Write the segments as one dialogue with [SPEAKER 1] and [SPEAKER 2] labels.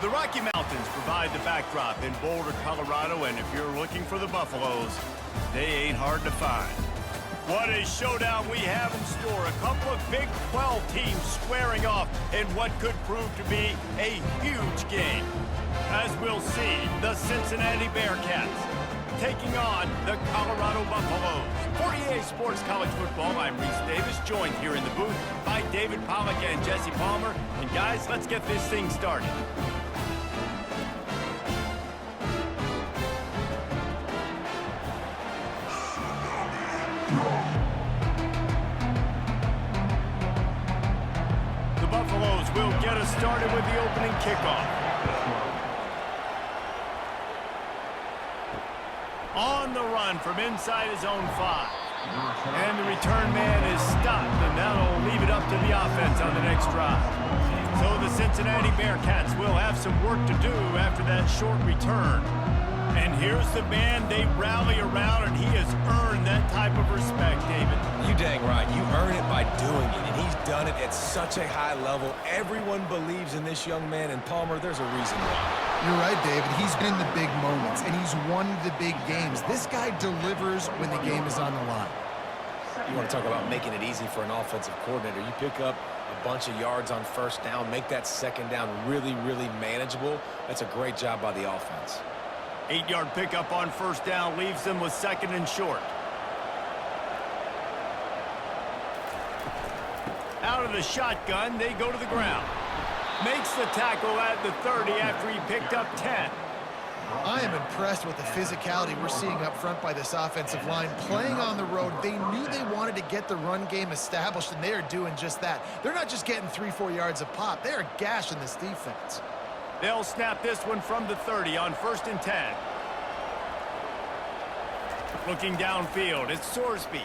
[SPEAKER 1] The Rocky Mountains provide the backdrop in Boulder, Colorado, and if you're looking for the Buffaloes, they ain't hard to find. What a showdown we have in store. A couple of Big 12 teams squaring off in what could prove to be a huge game. As we'll see, the Cincinnati Bearcats taking on the Colorado Buffaloes. For EA Sports College Football, I'm Reese Davis, joined here in the booth by David Pollack and Jesse Palmer. And guys, let's get this thing started. The Buffaloes will get us started with the opening kickoff. On the run from inside his own 5. And the return man is stopped, and that'll leave it up to the offense on the next drive. So the Cincinnati Bearcats will have some work to do after that short return. And here's the man they rally around, and he has earned that type of respect, David.
[SPEAKER 2] You dang right. You earn it by doing it, and he's done it at such a high level. Everyone believes in this young man, and Palmer, there's a reason why.
[SPEAKER 3] You're right, David. He's been in the big moments, and he's won the big games. This guy delivers when the game is on the line.
[SPEAKER 2] You want to talk about making it easy for an offensive coordinator. You pick up a bunch of yards on first down, make that second down really, really manageable. That's a great job by the offense.
[SPEAKER 1] 8-yard pickup on first down leaves them with second and short. Out of the shotgun, they go to the ground. Makes the tackle at the 30 after he picked up 10.
[SPEAKER 3] I am impressed with the physicality we're seeing up front by this offensive line. Playing on the road, they knew they wanted to get the run game established, and they are doing just that. They're not just getting 3-4 yards a pop. They are gashing this defense.
[SPEAKER 1] They'll snap this one from the 30 on 1st and 10. Looking downfield, it's Sorsby.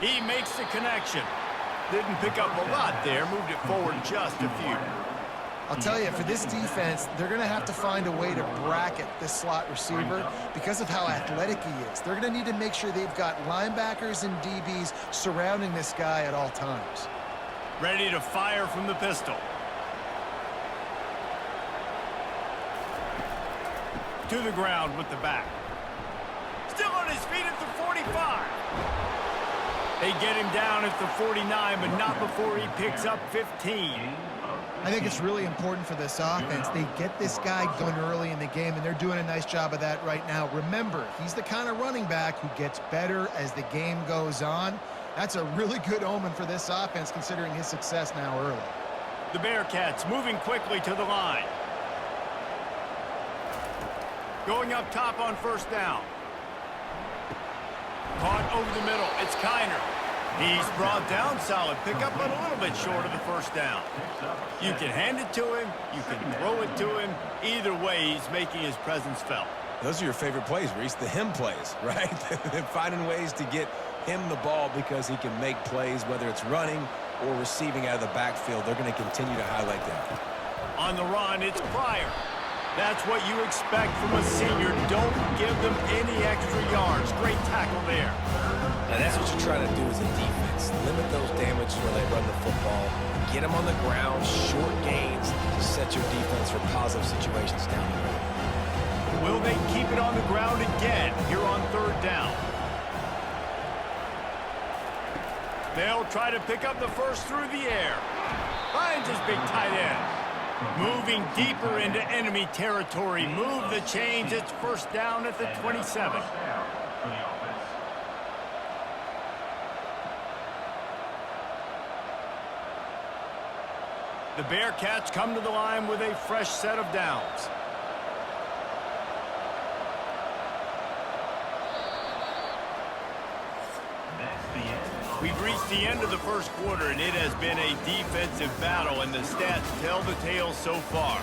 [SPEAKER 1] He makes the connection. Didn't pick up a lot there, moved it forward just a few.
[SPEAKER 3] I'll tell you, for this defense, they're going to have to find a way to bracket this slot receiver because of how athletic he is. They're going to need to make sure they've got linebackers and DBs surrounding this guy at all times.
[SPEAKER 1] Ready to fire from the pistol. To the ground with the back. Still on his feet at the 45. They get him down at the 49, but not before he picks up 15.
[SPEAKER 3] I think it's really important for this offense. They get this guy going early in the game, and they're doing a nice job of that right now. Remember, he's the kind of running back who gets better as the game goes on. That's a really good omen for this offense, considering his success now early.
[SPEAKER 1] The Bearcats moving quickly to the line. Going up top on first down. Caught over the middle. It's Kiner. He's brought down, solid pickup, but a little bit short of the first down. You can hand it to him. You can throw it to him. Either way, he's making his presence felt.
[SPEAKER 2] Those are your favorite plays, Reese, the him plays, right? They're finding ways to get him the ball because he can make plays, whether it's running or receiving out of the backfield. They're going to continue to highlight that.
[SPEAKER 1] On the run, it's Pryor. That's what you expect from a senior. Don't give them any extra yards. Great tackle there.
[SPEAKER 2] And that's what you're trying to do as a defense. Limit those damages when they run the football. Get them on the ground, short gains, to set your defense for positive situations down the road.
[SPEAKER 1] Will they keep it on the ground again here on 3rd down? They'll try to pick up the first through the air. Finds his big tight end. Moving deeper into enemy territory. Move the chains. It's first down at the 27. The Bearcats come to the line with a fresh set of downs. We've reached the end of the first quarter, and it has been a defensive battle, and the stats tell the tale so far.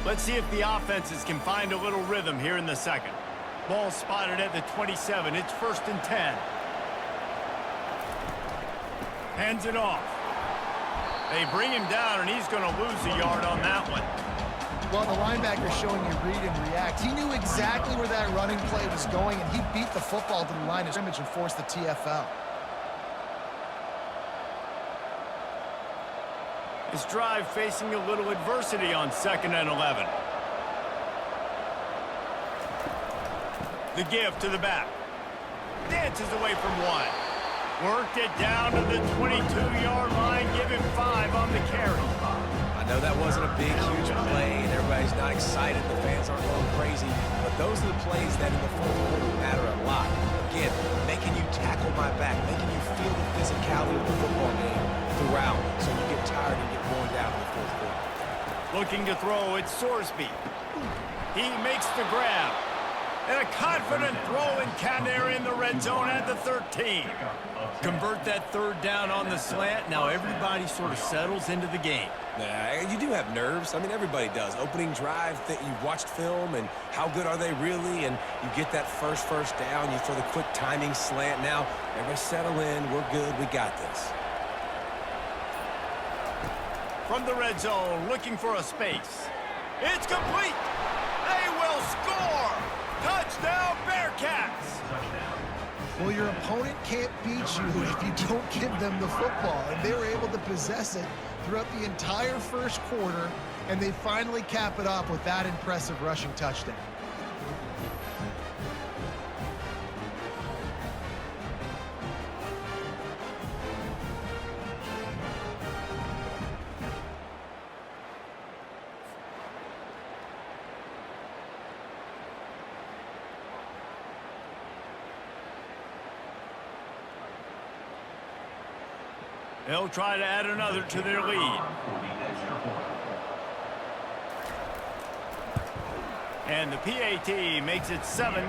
[SPEAKER 1] Let's see if the offenses can find a little rhythm here in the second. Ball spotted at the 27. It's 1st and 10. Hands it off. They bring him down, and he's going to lose a yard on that one.
[SPEAKER 3] Well, the linebacker showing you read and react. He knew exactly where that running play was going, and he beat the football to the line of scrimmage and forced the TFL.
[SPEAKER 1] This drive facing a little adversity on 2nd and 11. The give to the back. Dances away from one. Worked it down to the 22-yard line. Give him 5 on the carry.
[SPEAKER 2] I know that wasn't a big, huge play, and everybody's not excited. The fans aren't going crazy. But those are the plays that in the fourth quarter matter a lot. Again, making you tackle my back, making you feel the physicality of the football game throughout, so you get tired and get worn down in the fourth quarter.
[SPEAKER 1] Looking to throw, it's Sorsby. He makes the grab. And a confident throw in count there in the red zone at the 13. Convert that 3rd down on the slant. Now everybody sort of settles into the game.
[SPEAKER 2] Yeah, you do have nerves. I mean, everybody does. Opening drive, you've watched film, and how good are they really? And you get that first down. You throw the quick timing slant. Now, everybody settle in. We're good. We got this.
[SPEAKER 1] From the red zone, looking for a space. It's complete. They will score. Touchdown, Bearcats!
[SPEAKER 3] Well, your opponent can't beat you if you don't give them the football, and they were able to possess it throughout the entire first quarter, and they finally cap it off with that impressive rushing touchdown.
[SPEAKER 1] They'll try to add another to their lead. And the PAT makes it 7-0.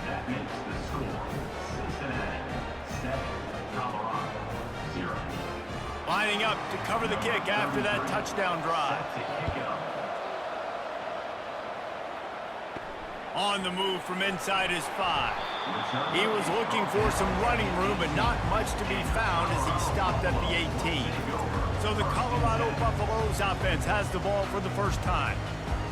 [SPEAKER 4] That makes the score Cincinnati 7, Colorado 0.
[SPEAKER 1] Lining up to cover the kick after that touchdown drive. On the move from inside his 5. He was looking for some running room, but not much to be found as he stopped at the 18. So the Colorado Buffaloes offense has the ball for the first time.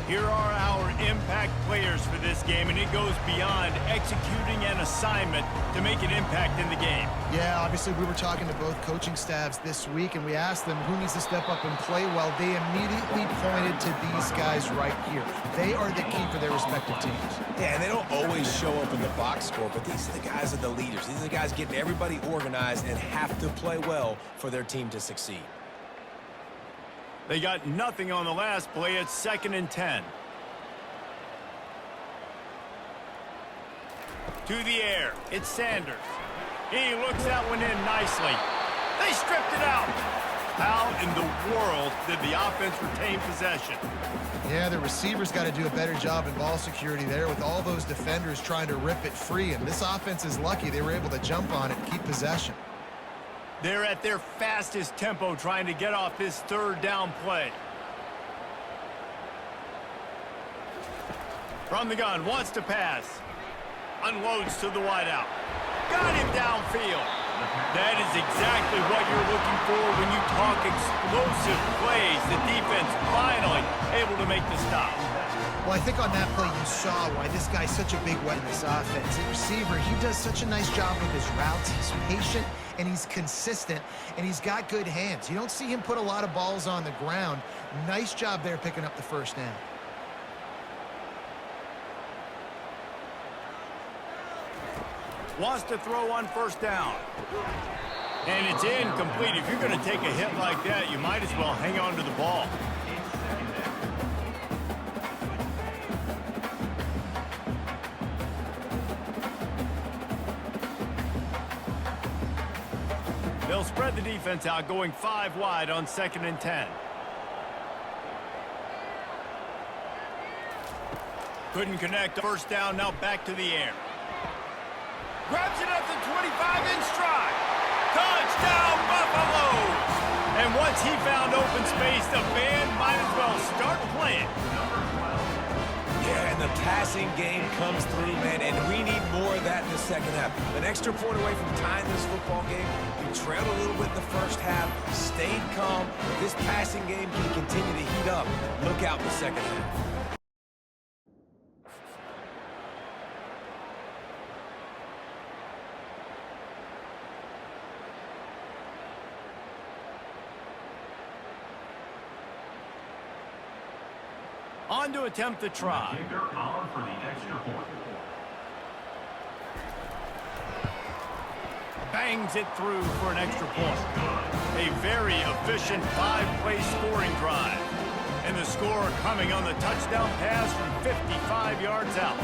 [SPEAKER 1] Here are our impact players for this game, and it goes beyond executing an assignment to make an impact in the game.
[SPEAKER 3] Yeah, obviously we were talking to both coaching staffs this week, and we asked them who needs to step up and play well. They immediately pointed to these guys right here. They are the key for their respective teams.
[SPEAKER 2] Yeah, and they don't always show up in the box score, but these are the guys that are the leaders. These are the guys getting everybody organized and have to play well for their team to succeed.
[SPEAKER 1] They got nothing on the last play. It's 2nd and 10. To the air. It's Sanders. He looks that one in nicely. They stripped it out. How in the world did the offense retain possession?
[SPEAKER 3] Yeah, the receivers got to do a better job in ball security there with all those defenders trying to rip it free. And this offense is lucky they were able to jump on it and keep possession.
[SPEAKER 1] They're at their fastest tempo trying to get off this 3rd down play. From the gun, wants to pass. Unloads to the wideout. Got him downfield. That is exactly what you're looking for when you talk explosive plays. The defense finally able to make the stop.
[SPEAKER 3] Well, I think on that play you saw why this guy's such a big weapon in this offense. The receiver, he does such a nice job with his routes. He's patient and he's consistent and he's got good hands. You don't see him put a lot of balls on the ground. Nice job there picking up the 1st down.
[SPEAKER 1] Wants to throw on 1st down. And it's incomplete. If you're going to take a hit like that, you might as well hang on to the ball. They'll spread the defense out, going 5 wide on 2nd and 10. Couldn't connect. 1st down, now back to the air. Grabs it at the 25 in stride. Touchdown, Buffaloes! And once he found open space, the band might as well start playing.
[SPEAKER 2] Yeah, and the passing game comes through, man, and we need more of that in the second half. An extra point away from tying this football game. We trailed a little bit in the first half, stayed calm. If this passing game can continue to heat up, look out in the second half.
[SPEAKER 1] On to attempt the try.
[SPEAKER 4] Kicker on for the extra point.
[SPEAKER 1] Bangs it through for an extra point. A very efficient 5-play scoring drive. And the score coming on the touchdown pass from 55 yards out.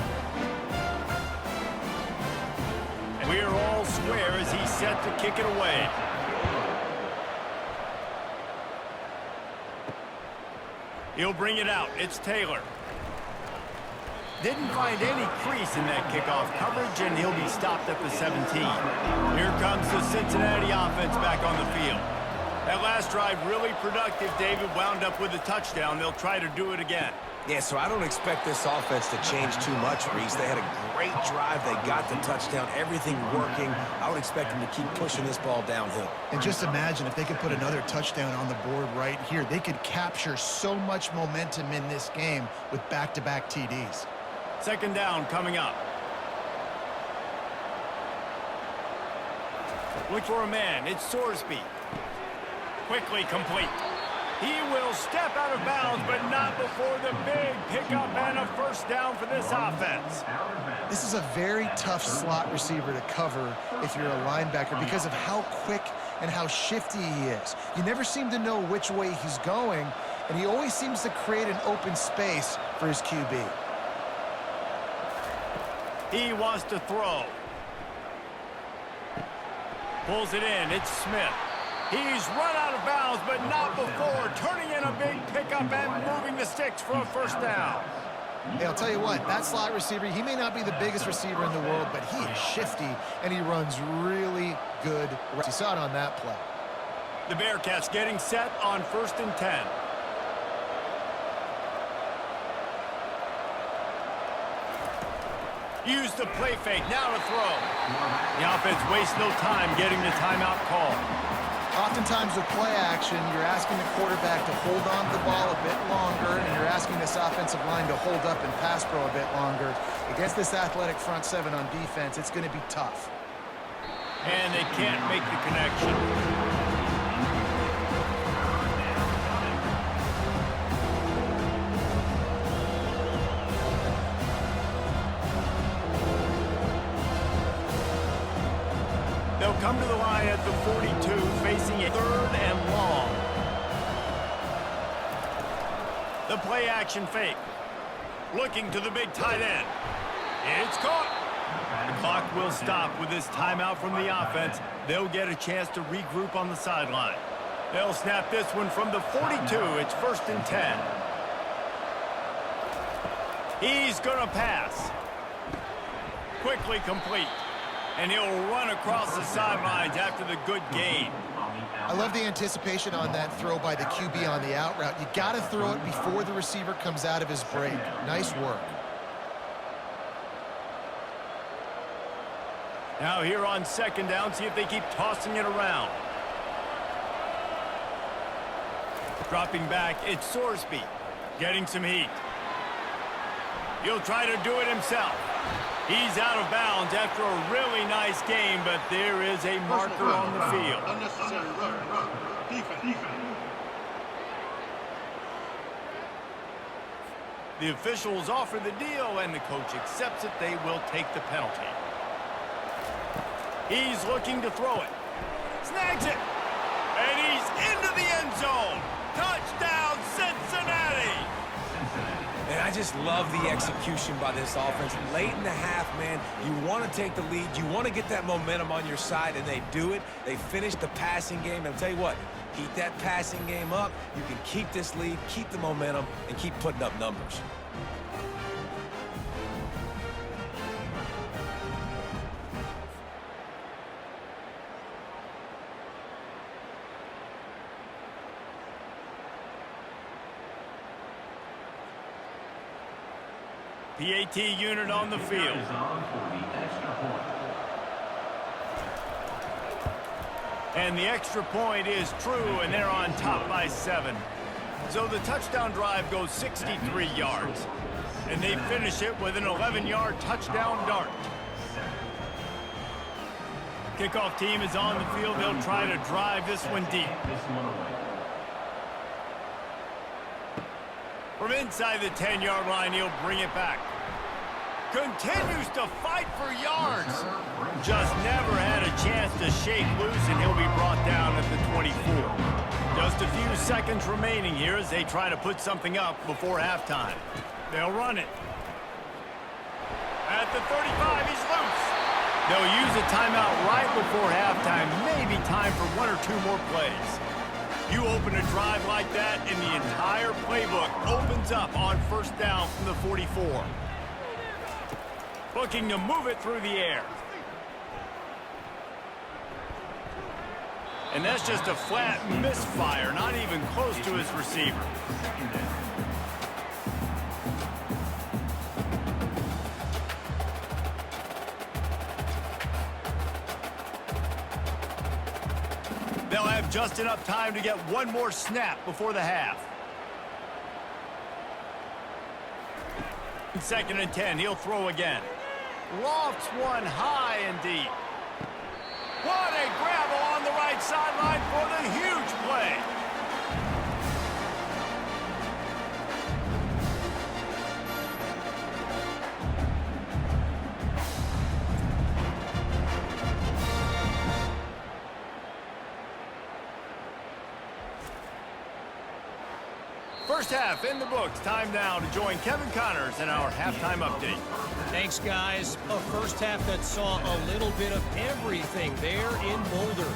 [SPEAKER 1] And we are all square as he's set to kick it away. He'll bring it out. It's Taylor. Didn't find any crease in that kickoff coverage, and he'll be stopped at the 17. Here comes the Cincinnati offense back on the field. That last drive really productive. David wound up with a touchdown. They'll try to do it again.
[SPEAKER 2] Yeah, so I don't expect this offense to change too much, Reese. They had a great drive. They got the touchdown. Everything working. I would expect them to keep pushing this ball downhill.
[SPEAKER 3] And just imagine if they could put another touchdown on the board right here. They could capture so much momentum in this game with back-to-back TDs.
[SPEAKER 1] Second down coming up. Look for a man. It's Sorsby. Quickly complete. He will step out of bounds, but not before the big pickup and a first down for this offense.
[SPEAKER 3] This is a very tough slot receiver to cover if you're a linebacker because of how quick and how shifty he is. You never seem to know which way he's going, and he always seems to create an open space for his QB.
[SPEAKER 1] He wants to throw. Pulls it in. It's Smith. He's run out of bounds, but not before turning in a big pickup and moving the sticks for a first down.
[SPEAKER 3] Hey, I'll tell you what, that slot receiver, he may not be the biggest receiver in the world, but he is shifty, and he runs really good routes. You saw it on that play.
[SPEAKER 1] The Bearcats getting set on 1st and 10. Use the play fake, now to throw. The offense wastes no time getting the timeout call.
[SPEAKER 3] Oftentimes with play action, you're asking the quarterback to hold on to the ball a bit longer, and you're asking this offensive line to hold up and pass pro a bit longer. Against this athletic front seven on defense, it's going to be tough.
[SPEAKER 1] And they can't make the connection. They'll come to the line at the 42, facing a 3rd and long. The play action fake. Looking to the big tight end. It's caught. The clock will stop with this timeout from the offense. They'll get a chance to regroup on the sideline. They'll snap this one from the 42. It's 1st and 10. He's going to pass. Quickly complete. And he'll run across the sidelines after the good gain.
[SPEAKER 3] I love the anticipation on that throw by the QB on the out route. You got to throw it before the receiver comes out of his break. Nice work.
[SPEAKER 1] Now here on 2nd down, see if they keep tossing it around. Dropping back, it's Sorsby. Getting some heat. He'll try to do it himself. He's out of bounds after a really nice game, but there is a marker on the field.
[SPEAKER 5] Unnecessary run. Defense.
[SPEAKER 1] The officials offer the deal, and the coach accepts it. They will take the penalty. He's looking to throw it. Snags it. And he's into the end zone. Touchdown, Cincinnati!
[SPEAKER 2] And I just love the execution by this offense. Late in the half, man, you want to take the lead. You want to get that momentum on your side, and they do it. They finish the passing game. And I'll tell you what, keep that passing game up. You can keep this lead, keep the momentum, and keep putting up numbers.
[SPEAKER 1] PAT unit on the field.
[SPEAKER 4] Is on for the extra point.
[SPEAKER 1] And the extra point is true, and they're on top by 7. So the touchdown drive goes 63 yards. And they finish it with an 11-yard touchdown dart. Kickoff team is on the field. They'll try to drive this one deep.
[SPEAKER 4] This one away.
[SPEAKER 1] From inside the 10-yard line, he'll bring it back. Continues to fight for yards. Just never had a chance to shake loose, and he'll be brought down at the 24. Just a few seconds remaining here as they try to put something up before halftime. They'll run it. At the 35, he's loose. They'll use a timeout right before halftime. Maybe time for 1 or 2 more plays. You open a drive like that, and the entire playbook opens up on first down from the 44. Looking to move it through the air. And that's just a flat misfire, not even close to his receiver. They'll have just enough time to get one more snap before the half. 2nd and 10, he'll throw again. Lofts one high and deep. What a grab along the right sideline for the huge play. First half in the books. Time now to join Kevin Connors in our halftime update.
[SPEAKER 6] Thanks, guys. A first half that saw a little bit of everything there in Boulder.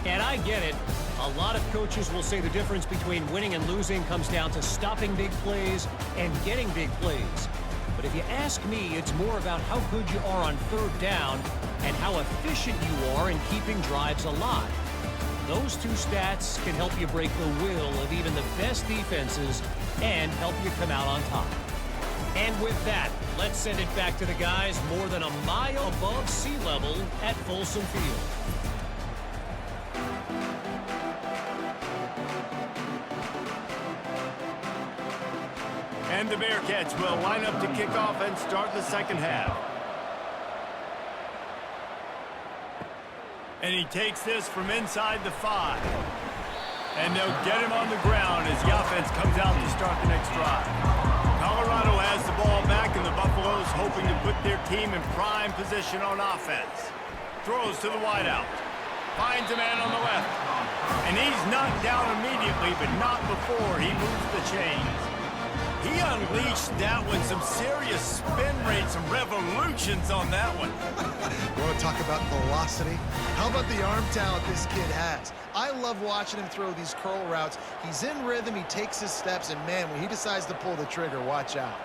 [SPEAKER 6] And I get it. A lot of coaches will say the difference between winning and losing comes down to stopping big plays and getting big plays. But if you ask me, it's more about how good you are on 3rd down and how efficient you are in keeping drives alive. Those 2 stats can help you break the will of even the best defenses and help you come out on top. And with that, let's send it back to the guys more than a mile above sea level at Folsom Field.
[SPEAKER 1] And the Bearcats will line up to kick off and start the second half. And he takes this from inside the 5. And they'll get him on the ground as the offense comes out to start the next drive. Colorado has the ball back, and the Buffaloes hoping to put their team in prime position on offense. Throws to the wideout. Finds a man on the left. And he's knocked down immediately, but not before he moves the chains. He unleashed that one. Some serious spin rates, some revolutions on that one.
[SPEAKER 3] You want to talk about velocity? How about the arm talent this kid has? I love watching him throw these curl routes. He's in rhythm, he takes his steps, and man, when he decides to pull the trigger, watch out.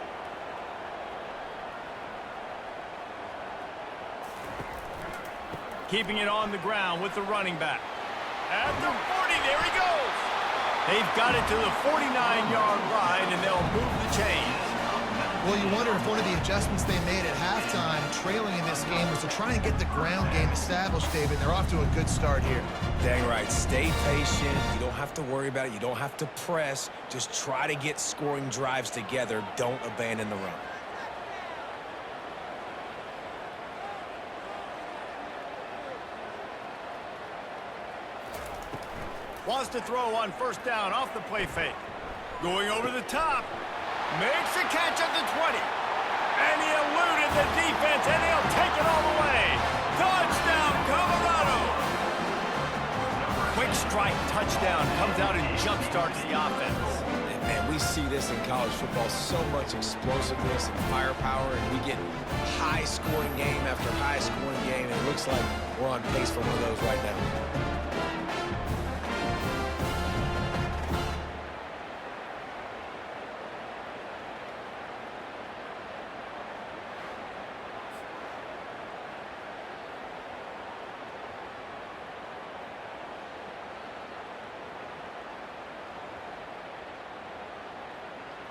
[SPEAKER 1] Keeping it on the ground with the running back. At the 40, there he goes. They've got it to the 49-yard line, and they'll move the chains.
[SPEAKER 3] Well, you wonder if one of the adjustments they made at halftime, trailing in this game, was to try and get the ground game established, David. They're off to a good start here.
[SPEAKER 2] Dang right. Stay patient. You don't have to worry about it. You don't have to press. Just try to get scoring drives together. Don't abandon the run.
[SPEAKER 1] Wants to throw on first down off the play fake. Going over the top. Makes a catch at the 20. And he eluded the defense, and he'll take it all the way. Touchdown, Colorado! Quick strike touchdown comes out and jumpstarts the offense.
[SPEAKER 2] And man, we see this in college football. So much explosiveness and firepower, and we get high-scoring game after high-scoring game, and it looks like we're on pace for one of those right now.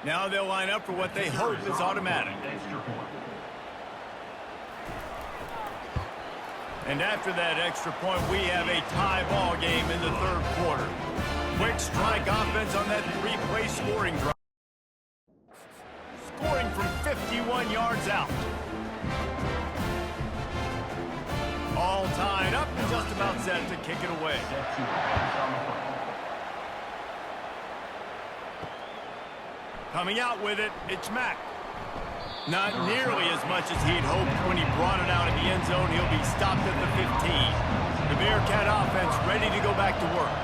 [SPEAKER 1] Now they'll line up for what they hope is automatic.
[SPEAKER 4] Extra point.
[SPEAKER 1] And after that extra point, we have a tie ball game in the third quarter. Quick strike offense on that three-play scoring drive. Scoring from 51 yards out. All tied up and just about set to kick it away.
[SPEAKER 4] Set to pass on the play.
[SPEAKER 1] Coming out with it, it's Mack. Not nearly as much as he'd hoped when he brought it out in the end zone. He'll be stopped at the 15. The Bearcat offense ready to go back to work.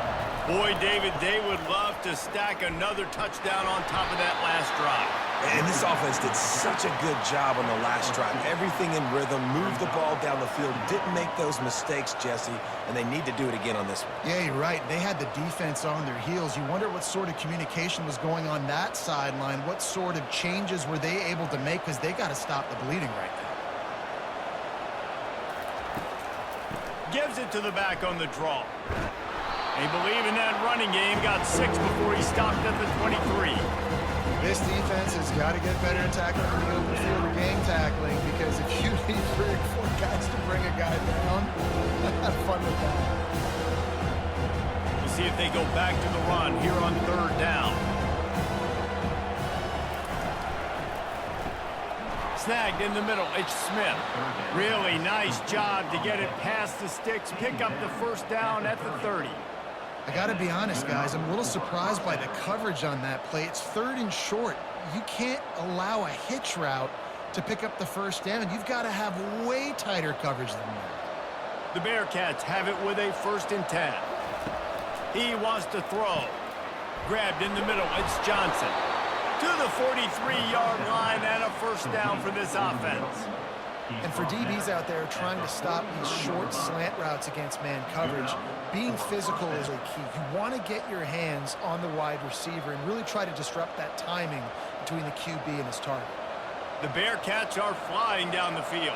[SPEAKER 1] Boy, David, they would love to stack another touchdown on top of that last drive.
[SPEAKER 2] And this offense did such a good job on the last drive. Everything in rhythm, moved the ball down the field, didn't make those mistakes, Jesse, and they need to do it again on this one.
[SPEAKER 3] Yeah, you're right. They had the defense on their heels. You wonder what sort of communication was going on that sideline. What sort of changes were they able to make, because they got to stop the bleeding right now.
[SPEAKER 1] Gives it to the back on the draw. They believe in that running game. Got 6 before he stopped at the 23.
[SPEAKER 3] This defense has got to get better at tackling in the open field or game tackling, because if you need 3 or 4 guys to bring a guy down, have fun with that.
[SPEAKER 1] We'll see if they go back to the run here on third down. Snagged in the middle, it's Smith. Really nice job to get it past the sticks, pick up the first down at the 30.
[SPEAKER 3] I got to be honest, guys, I'm a little surprised by the coverage on that play. It's 3rd and short. You can't allow a hitch route to pick up the first down. You've got to have way tighter coverage than that.
[SPEAKER 1] The Bearcats have it with a 1st and 10. He wants to throw. Grabbed in the middle, it's Johnson. To the 43-yard line and a first down for this offense.
[SPEAKER 3] And for DBs out there trying to stop these short slant routes against man coverage, being physical is a key. You want to get your hands on the wide receiver and really try to disrupt that timing between the QB and his target.
[SPEAKER 1] The Bearcats are flying down the field.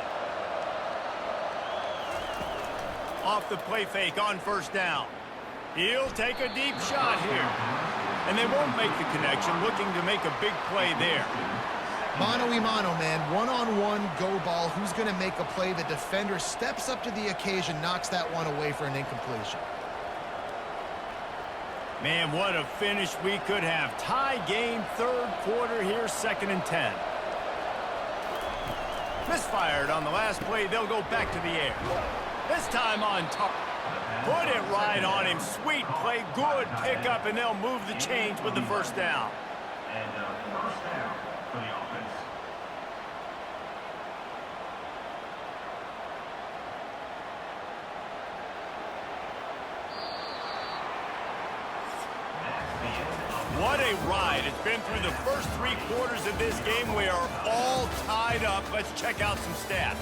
[SPEAKER 1] Off the play fake on first down. He'll take a deep shot here. And they won't make the connection, looking to make a big play there.
[SPEAKER 3] Mano-a-mano, man. One-on-one go ball. Who's going to make a play? The defender steps up to the occasion, knocks that one away for an incompletion.
[SPEAKER 1] Man, what a finish we could have. Tie game, third quarter here, 2nd and 10. Misfired on the last play. They'll go back to the air. This time on top. Put it right on him. Sweet play, good pickup, and they'll move the chains with the first down.
[SPEAKER 4] And first down for the offense.
[SPEAKER 1] What a ride. It's been through the first 3 quarters of this game. We are all tied up. Let's check out some stats.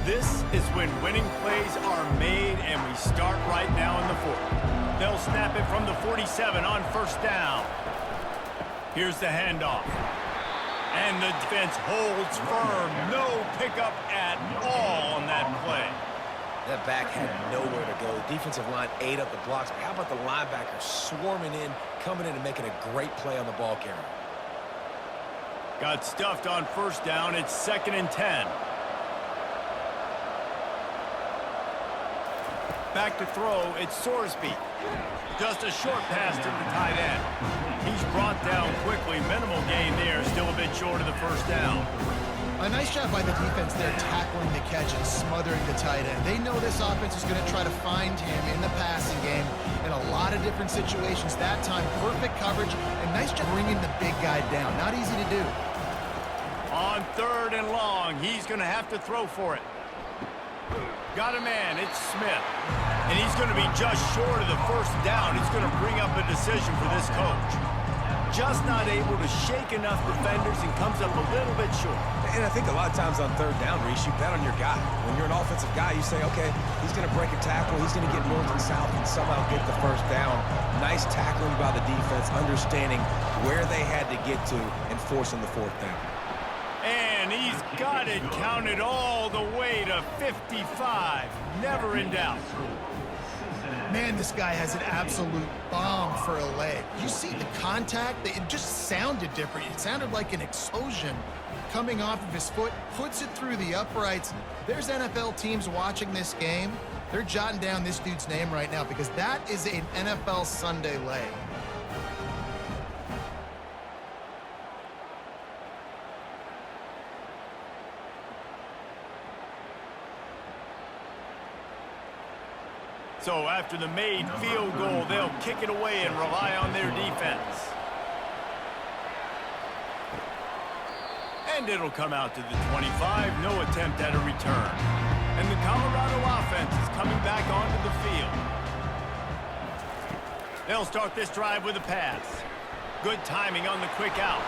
[SPEAKER 1] This is when winning plays are made, and we start right now in the 4th. They'll snap it from the 47 on first down. Here's the handoff. And the defense holds firm. No pickup at all on that play.
[SPEAKER 2] That back had nowhere to go. The defensive line ate up the blocks. But how about the linebacker swarming in, coming in and making a great play on the ball carrier?
[SPEAKER 1] Got stuffed on first down. It's 2nd and 10. Back to throw, it's Sorsby. Just a short pass to the tight end. He's brought down quickly. Minimal gain there, still a bit short of the first down.
[SPEAKER 3] A nice job by the defense there, tackling the catch and smothering the tight end. They know this offense is going to try to find him in the passing game in a lot of different situations. That time, perfect coverage, and nice job bringing the big guy down. Not easy to do.
[SPEAKER 1] On 3rd and long, he's going to have to throw for it. Got a man, it's Smith. And he's going to be just short of the first down. He's going to bring up a decision for this coach. Just not able to shake enough defenders and comes up a little bit short.
[SPEAKER 2] And I think a lot of times on 3rd down, Reese, you bet on your guy. When you're an offensive guy, you say, okay, he's going to break a tackle. He's going to get north and south and somehow get the first down. Nice tackling by the defense, understanding where they had to get to and forcing the 4th down.
[SPEAKER 1] And he's got it counted all the way to 55. Never in doubt.
[SPEAKER 3] Man, this guy has an absolute bomb for a leg. You see the contact? It just sounded different. It sounded like an explosion coming off of his foot, puts it through the uprights. There's NFL teams watching this game. They're jotting down this dude's name right now because that is an NFL Sunday leg.
[SPEAKER 1] So after the made field goal, they'll kick it away and rely on their defense. And it'll come out to the 25, no attempt at a return. And the Colorado offense is coming back onto the field. They'll start this drive with a pass. Good timing on the quick out.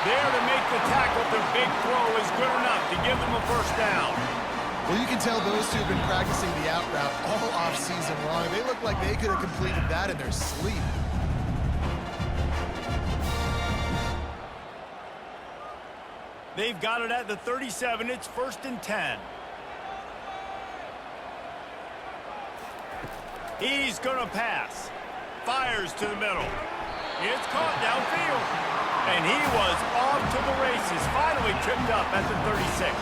[SPEAKER 1] There to make the tackle. The big throw is good enough to give them a first down.
[SPEAKER 3] Well, you can tell those two have been practicing the out route all off-season long. They look like they could have completed that in their sleep.
[SPEAKER 1] They've got it at the 37. It's 1st and 10. He's going to pass. Fires to the middle. It's caught downfield. And he was off to the races. Finally tripped up at the 36.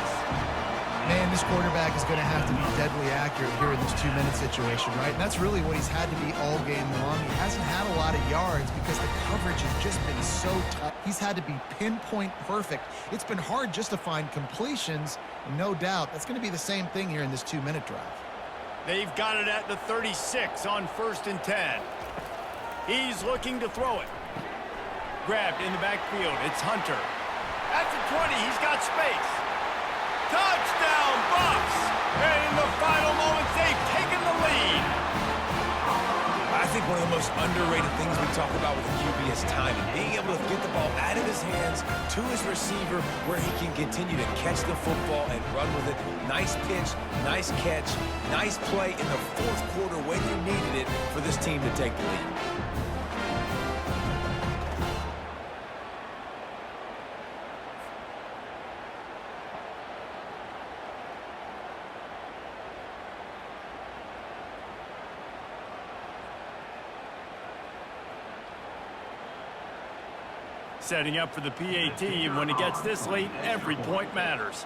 [SPEAKER 3] Man, this quarterback is going to have to be deadly accurate here in this 2-minute situation, right? And that's really what he's had to be all game long. He hasn't had a lot of yards because the coverage has just been so tough. He's had to be pinpoint perfect. It's been hard just to find completions, no doubt. That's going to be the same thing here in this 2-minute drive.
[SPEAKER 1] They've got it at the 36 on 1st and 10. He's looking to throw it. Grabbed in the backfield. It's Hunter. At the 20, he's got space. Touchdown, Bucks! And in the final moments, they've taken the lead.
[SPEAKER 2] I think one of the most underrated things we talk about with the QB is timing. Being able to get the ball out of his hands to his receiver where he can continue to catch the football and run with it. Nice pitch, nice catch, nice play in the 4th quarter when you needed it for this team to take the lead.
[SPEAKER 1] Setting up for the PAT, and when it gets this late, every point matters.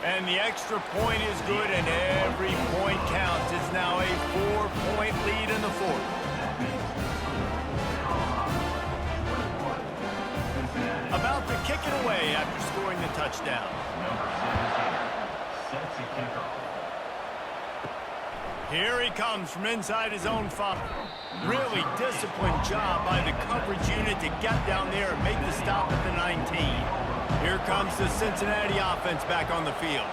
[SPEAKER 1] And the extra point is good, and every point counts. It's now a 4-point lead in the 4th. About to kick it away after scoring the touchdown. Here he comes from inside his own 5. Really disciplined job by the coverage unit to get down there and make the stop at the 19. Here comes the Cincinnati offense back on the field.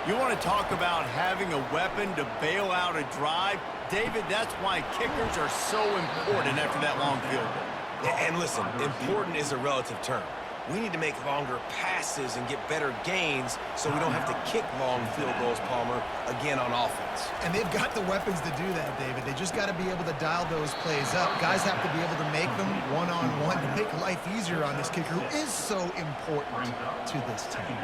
[SPEAKER 1] You want to talk about having a weapon to bail out a drive? David, that's why kickers are so important after that long field goal.
[SPEAKER 2] And listen, important is a relative term. We need to make longer passes and get better gains so we don't have to kick long field goals, Palmer, again on offense.
[SPEAKER 3] And they've got the weapons to do that, David. They just got to be able to dial those plays up. Guys have to be able to make them one-on-one to make life easier on this kicker who is so important to this team.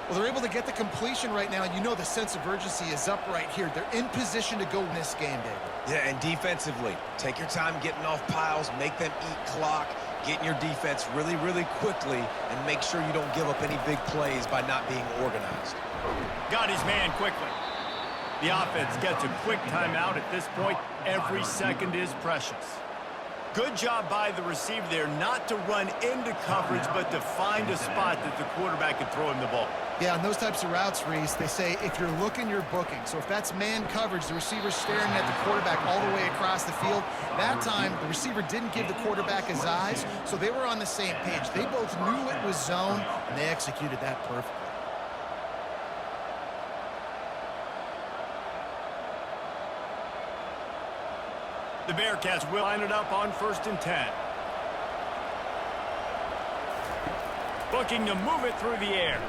[SPEAKER 3] Well, they're able to get the completion right now, and you know the sense of urgency is up right here. They're in position to go in this game, David.
[SPEAKER 2] Yeah, and defensively, take your time getting off piles, make them eat clock, get in your defense really, really quickly, and make sure you don't give up any big plays by not being organized.
[SPEAKER 1] Got his man quickly. The offense gets a quick timeout at this point. Every second is precious. Good job by the receiver there not to run into coverage, but to find a spot that the quarterback can throw him the ball.
[SPEAKER 3] Yeah, on those types of routes, Reese, they say if you're looking, you're booking. So if that's man coverage, the receiver's staring at the quarterback all the way across the field. That time, the receiver didn't give the quarterback his eyes, so they were on the same page. They both knew it was zone, and they executed that perfectly.
[SPEAKER 1] The Bearcats will line it up on 1st and 10. Looking to move it through the air.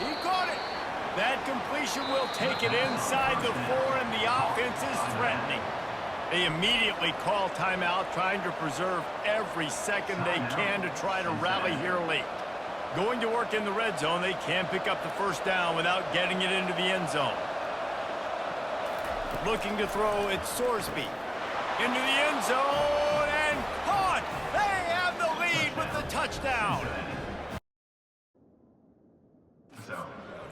[SPEAKER 1] He caught it. That completion will take it inside the 4, and the offense is threatening. They immediately call timeout, trying to preserve every second they can to try to rally here late. Going to work in the red zone, they can pick up the first down without getting it into the end zone. Looking to throw, it's Sorsby. Into the end zone, and caught! They have the lead with the touchdown!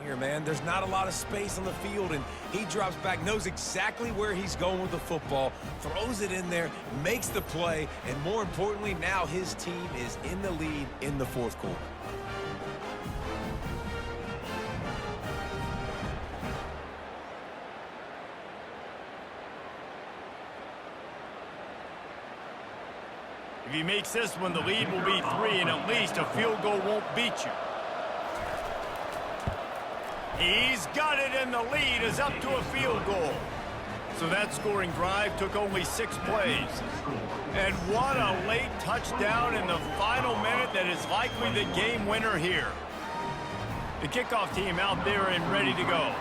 [SPEAKER 2] Here, man, there's not a lot of space on the field, and he drops back, knows exactly where he's going with the football, throws it in there, makes the play, and more importantly, now his team is in the lead in the fourth quarter.
[SPEAKER 1] If he makes this one, the lead will be 3, and at least a field goal won't beat you. He's got it, and the lead is up to a field goal. So that scoring drive took only 6 plays. And what a late touchdown in the final minute that is likely the game winner here. The kickoff team out there and ready to go.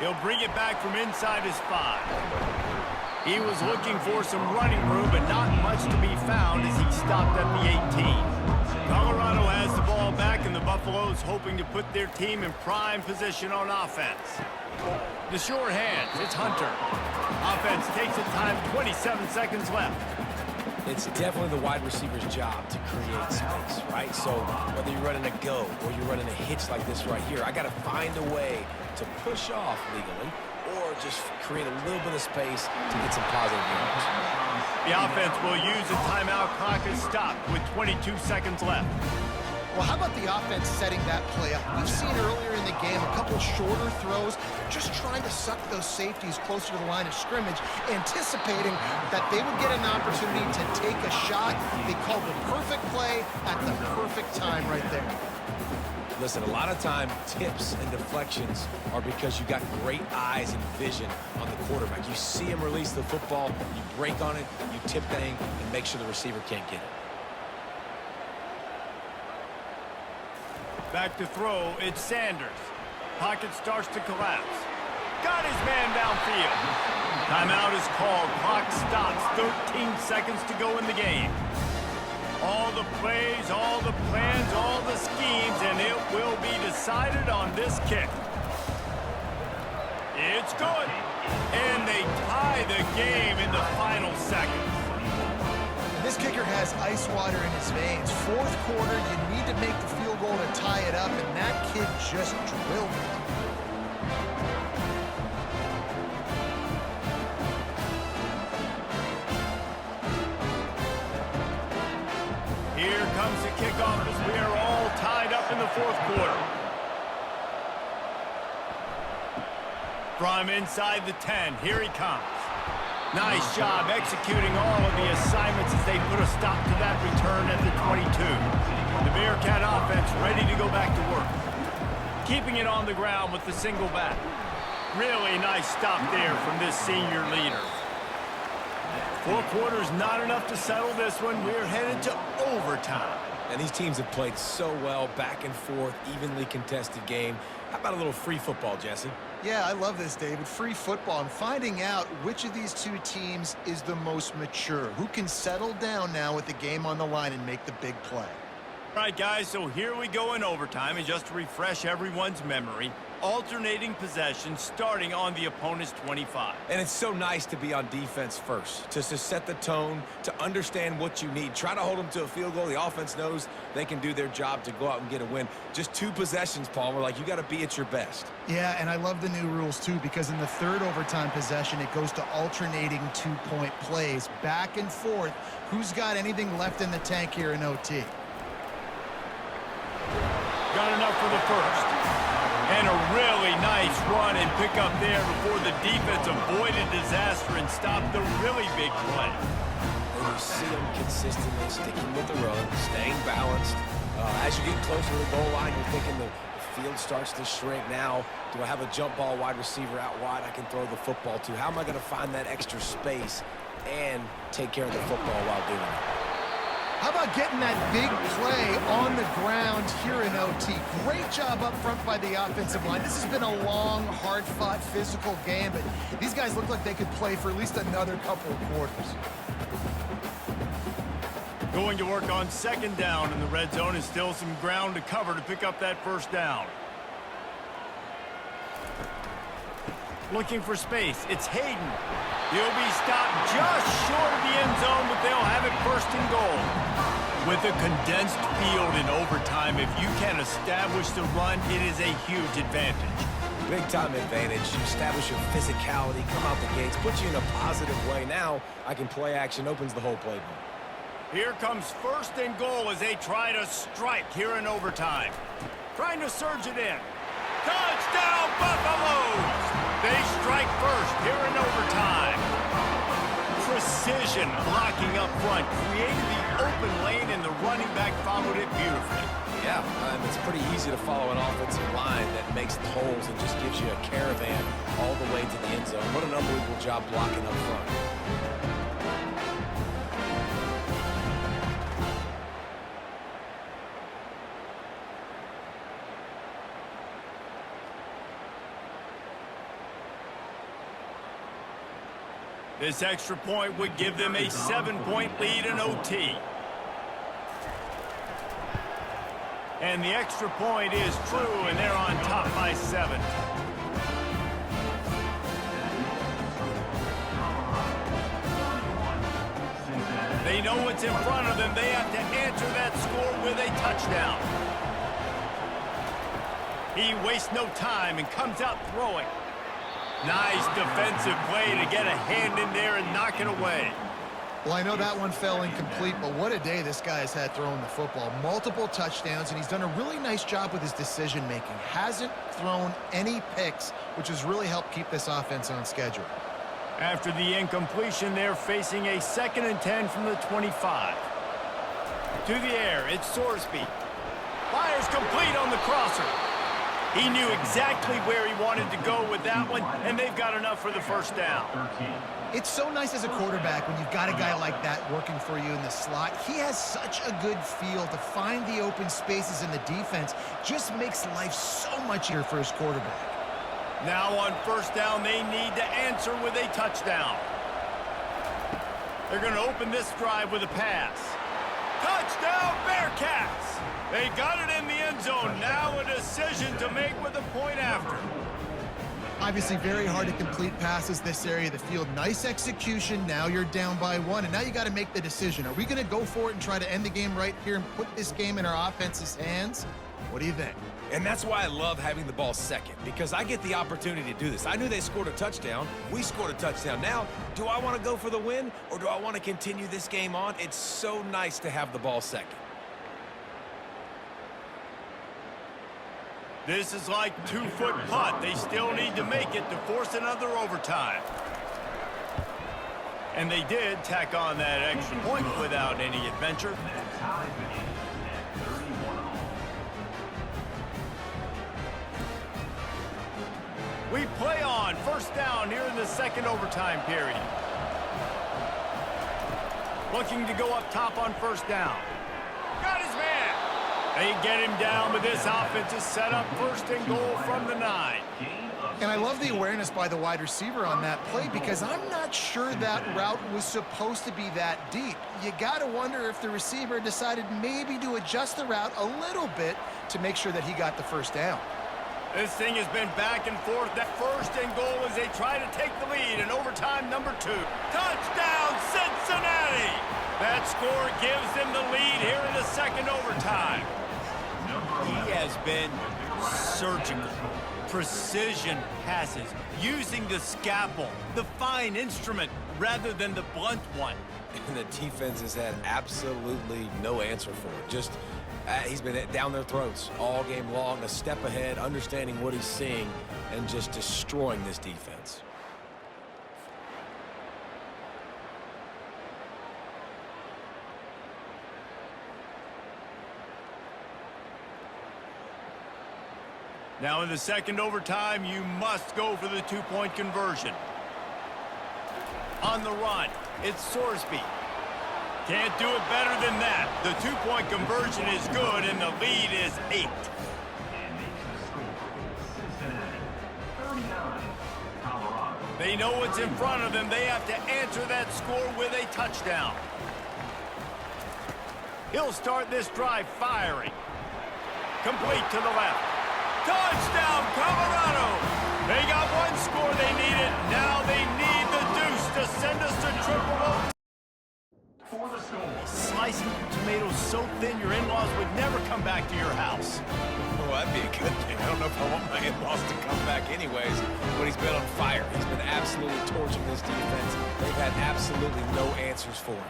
[SPEAKER 1] He'll bring it back from inside his 5. He was looking for some running room, but not much to be found as he stopped at the 18. Colorado has the ball back, and the Buffaloes hoping to put their team in prime position on offense. The short hands, it's Hunter. Offense takes its time, 27 seconds left.
[SPEAKER 2] It's definitely the wide receiver's job to create space, right? So whether you're running a go or you're running a hitch like this right here, I got to find a way to push off legally or just create a little bit of space to get some positive yards.
[SPEAKER 1] The offense will use a timeout. Clock is stopped with 22 seconds left.
[SPEAKER 3] Well, how about the offense setting that play up? We've seen earlier in the game a couple shorter throws, just trying to suck those safeties closer to the line of scrimmage, anticipating that they would get an opportunity to take a shot. They called the perfect play at the perfect time right there.
[SPEAKER 2] Listen, a lot of time, tips and deflections are because you got great eyes and vision on the quarterback. You see him release the football, you break on it, you tip the thing, and make sure the receiver can't get it.
[SPEAKER 1] Back to throw, it's Sanders. Pocket starts to collapse. Got his man downfield. Timeout is called. Clock stops. 13 seconds to go in the game. All the plays, all the plans, all the schemes, and it will be decided on this kick. It's good. And they tie the game in the final seconds.
[SPEAKER 3] This kicker has ice water in his veins. Fourth quarter, you need to make the field goal to tie it up, and that kid just drilled it.
[SPEAKER 1] Here comes the kickoff as we are all tied up in the fourth quarter. From inside the 10, here he comes. Nice job executing all of the assignments as they put a stop to that return at the 22. The Bearcat offense ready to go back to work. Keeping it on the ground with the single back. Really nice stop there from this senior leader. 4 quarters not enough to settle this one. We're headed to overtime.
[SPEAKER 2] And these teams have played so well, back and forth, evenly contested game. How about a little free football, Jesse?
[SPEAKER 3] Yeah, I love this, David. Free football and finding out which of these two teams is the most mature. Who can settle down now with the game on the line and make the big play.
[SPEAKER 1] All right, guys, so here we go in overtime. And just to refresh everyone's memory, alternating possession starting on the opponent's 25.
[SPEAKER 2] And it's so nice to be on defense first, just to set the tone, to understand what you need. Try to hold them to a field goal. The offense knows they can do their job to go out and get a win. Just 2 possessions, Palmer. Like, you got to be at your best.
[SPEAKER 3] Yeah, and I love the new rules, too, because in the third overtime possession, it goes to alternating 2-point plays. Back and forth. Who's got anything left in the tank here in OT?
[SPEAKER 1] Got enough for the first. And a really nice run and pick up there before the defense avoided disaster and stopped the really big play.
[SPEAKER 2] And you see them consistently sticking with the run, staying balanced. As you get closer to the goal line, you're thinking the field starts to shrink. Now, do I have a jump ball wide receiver out wide I can throw the football to? How am I going to find that extra space and take care of the football while doing it?
[SPEAKER 3] How about getting that big play on the ground here in OT? Great job up front by the offensive line. This has been a long, hard-fought, physical game, but these guys look like they could play for at least another couple of quarters.
[SPEAKER 1] Going to work on second down in the red zone, and still some ground to cover to pick up that first down. Looking for space. It's Hayden. He'll be stopped just short of the end zone, but they'll have it first and goal. With a condensed field in overtime, if you can establish the run, it is a huge advantage.
[SPEAKER 2] Big-time advantage. You establish your physicality, come out the gates, put you in a positive way. Now, I can play action, opens the whole playbook.
[SPEAKER 1] Here comes first and goal as they try to strike here in overtime. Trying to surge it in. Touchdown, Buffaloes! They strike first here in overtime. Precision blocking up front created the open lane, and the running back followed it beautifully.
[SPEAKER 2] Yeah, it's pretty easy to follow an offensive line that makes holes and just gives you a caravan all the way to the end zone. What an unbelievable job blocking up front.
[SPEAKER 1] This extra point would give them a 7-point lead in OT. And the extra point is true, and they're on top by 7. They know what's in front of them. They have to answer that score with a touchdown. He wastes no time and comes out throwing. Nice defensive play to get a hand in there and knock it away.
[SPEAKER 3] Well, I know that one fell incomplete, but what a day this guy has had throwing the football. Multiple touchdowns, and he's done a really nice job with his decision-making. Hasn't thrown any picks, which has really helped keep this offense on schedule.
[SPEAKER 1] After the incompletion, they're facing a 2nd and 10 from the 25. To the air, it's Sorsby. Fires complete on the crosser. He knew exactly where he wanted to go with that one, and they've got enough for the first down.
[SPEAKER 3] It's so nice as a quarterback when you've got a guy like that working for you in the slot. He has such a good feel to find the open spaces in the defense. Just makes life so much easier for his quarterback.
[SPEAKER 1] Now on first down, they need to answer with a touchdown. They're going to open this drive with a pass. Touchdown, Bearcats! They got it in the end zone. Now a decision to make with a point after.
[SPEAKER 3] Obviously very hard to complete passes this area of the field. Nice execution. Now you're down by 1, and now you got to make the decision. Are we going to go for it and try to end the game right here and put this game in our offense's hands? What do you think?
[SPEAKER 2] And that's why I love having the ball second, because I get the opportunity to do this. I knew they scored a touchdown. We scored a touchdown. Now, do I want to go for the win, or do I want to continue this game on? It's so nice to have the ball second.
[SPEAKER 1] This is like 2-foot putt. They still need to make it to force another overtime. And they did tack on that extra point without any adventure. We play on first down here in the 2nd overtime period. Looking to go up top on first down. Got his man. They get him down, but this offense is set up first and goal from the 9.
[SPEAKER 3] And I love the awareness by the wide receiver on that play, because I'm not sure that route was supposed to be that deep. You got to wonder if the receiver decided maybe to adjust the route a little bit to make sure that he got the first down.
[SPEAKER 1] This thing has been back and forth. That first and goal as they try to take the lead in overtime number 2. Touchdown, Cincinnati! That score gives them the lead here in the 2nd overtime. He has been surgical. Precision passes, using the scalpel, the fine instrument, rather than the blunt one.
[SPEAKER 2] And the defense has had absolutely no answer for it. Just, he's been down their throats all game long, a step ahead, understanding what he's seeing, and just destroying this defense.
[SPEAKER 1] Now in the 2nd overtime, you must go for the 2-point conversion. On the run, it's Sorsby. Can't do it better than that. The two-point conversion is good, and the lead is 8.
[SPEAKER 4] And makes the score. Cincinnati, 39, Colorado.
[SPEAKER 1] They know what's in front of them. They have to answer that score with a touchdown. He'll start this drive firing. Complete to the left. Touchdown, Colorado! They got one score they needed. Now they need the deuce to send us to triple O.
[SPEAKER 4] For the score.
[SPEAKER 1] Slicing tomatoes so thin your in-laws would never come back to your house.
[SPEAKER 2] Well, that'd be a good thing. I don't know if I want my in-laws to come back anyways, but he's been on fire. He's been absolutely torching this defense. They've had absolutely no answers for him.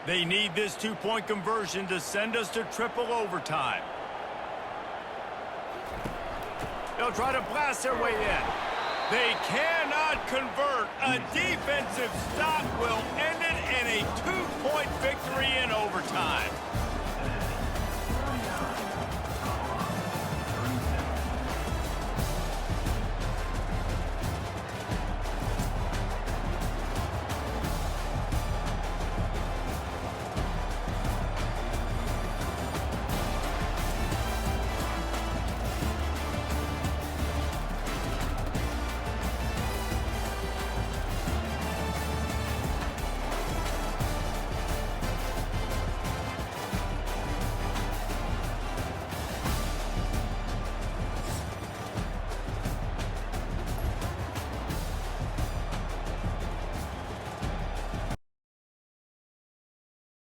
[SPEAKER 1] They need this two-point conversion to send us to triple overtime. They'll try to blast their way in. They cannot convert. A defensive stop will end it in a two-point victory in overtime.